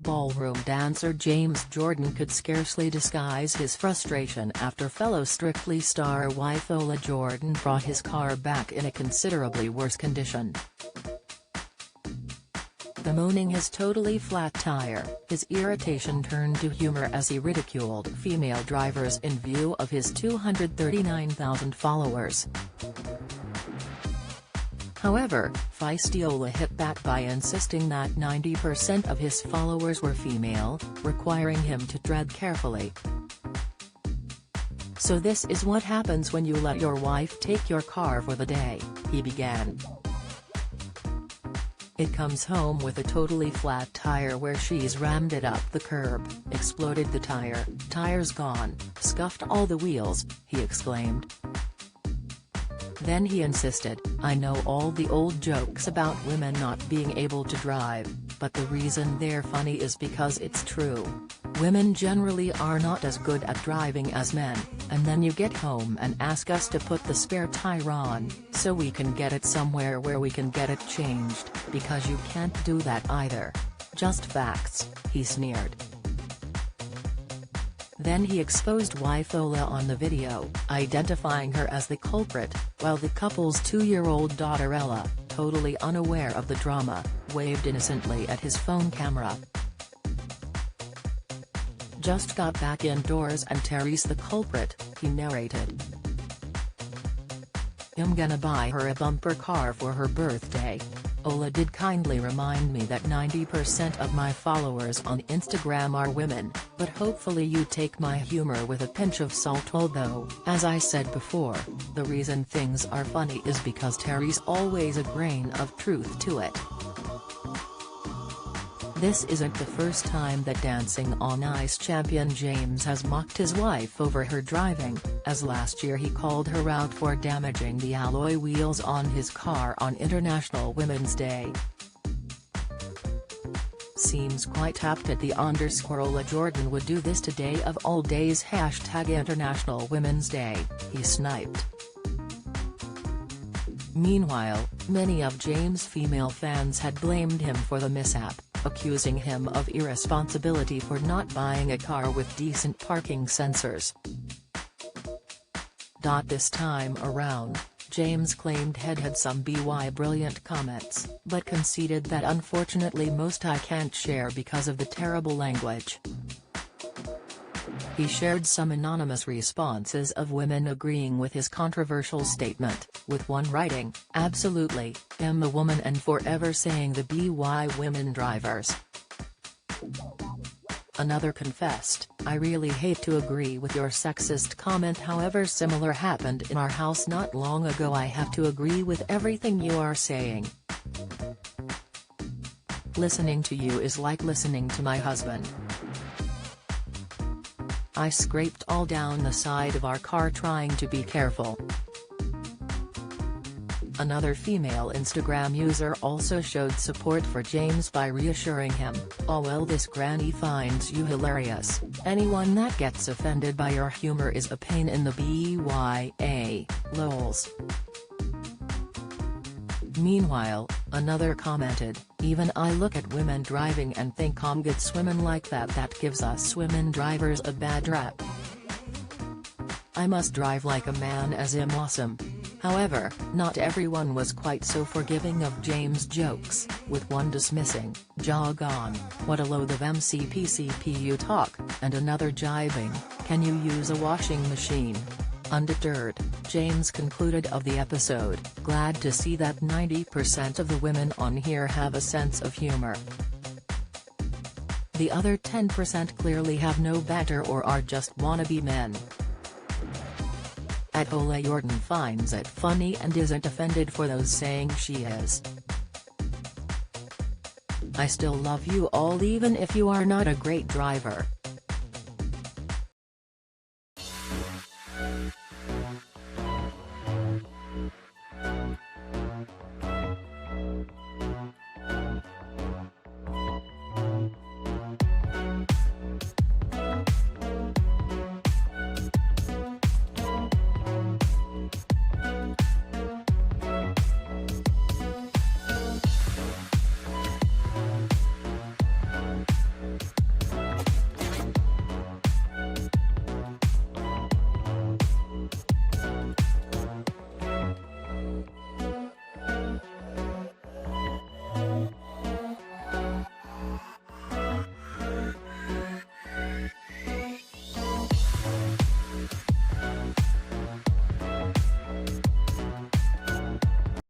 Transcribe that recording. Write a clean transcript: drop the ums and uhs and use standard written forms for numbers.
ballroom dancer James Jordan could scarcely disguise his frustration after fellow Strictly star wife Ola Jordan brought his car back in a considerably worse condition. Bemoaning his totally flat tire, his irritation turned to humor as he ridiculed female drivers in view of his 239,000 followers. However, feisty Ola hit back by insisting that 90% of his followers were female, requiring him to tread carefully. "So this is what happens when you let your wife take your car for the day," he began. "It comes home with a totally flat tire where she's rammed it up the curb, exploded the tire, tire's gone, scuffed all the wheels," he exclaimed. Then he insisted, "I know all the old jokes about women not being able to drive, but the reason they're funny is because it's true. Women generally are not as good at driving as men, and then you get home and ask us to put the spare tire on, so we can get it somewhere where we can get it changed, because you can't do that either. Just facts," he sneered. Then he exposed wife Ola on the video, identifying her as the culprit, while the couple's 2-year-old daughter Ella, totally unaware of the drama, waved innocently at his phone camera. "Just got back indoors and Terry's the culprit," he narrated. "I'm gonna buy her a bumper car for her birthday. Ola did kindly remind me that 90% of my followers on Instagram are women, but hopefully you take my humor with a pinch of salt, although, as I said before, the reason things are funny is because Terry's always a grain of truth to it." This isn't the first time that Dancing on Ice champion James has mocked his wife over her driving, as last year he called her out for damaging the alloy wheels on his car on International Women's Day. "Seems quite apt that the Ola Jordan would do this today of all days #International Women's Day," he sniped. Meanwhile, many of James' female fans had blamed him for the mishap, accusing him of irresponsibility for not buying a car with decent parking sensors. This time around, James claimed he'd had some brilliant comments, but conceded that unfortunately most I can't share because of the terrible language. He shared some anonymous responses of women agreeing with his controversial statement, with one writing, "Absolutely, am a woman and forever saying the BY women drivers." Another confessed, "I really hate to agree with your sexist comment, however similar happened in our house not long ago. I have to agree with everything you are saying. Listening to you is like listening to my husband. I scraped all down the side of our car trying to be careful." Another female Instagram user also showed support for James by reassuring him, "Oh well, this granny finds you hilarious. Anyone that gets offended by your humor is a pain in the BYA, lols." Meanwhile, another commented, "Even I look at women driving and think gets women like that gives us women drivers a bad rap. I must drive like a man as I'm awesome." However, not everyone was quite so forgiving of James' jokes, with one dismissing, "Jog on, what a load of MCPCPU talk," and another jibing, "Can you use a washing machine?" Undeterred, James concluded of the episode, "Glad to see that 90% of the women on here have a sense of humor. The other 10% clearly have no banter or are just wannabe men." Ola Jordan finds it funny and isn't offended for those saying she is. "I still love you all even if you are not a great driver.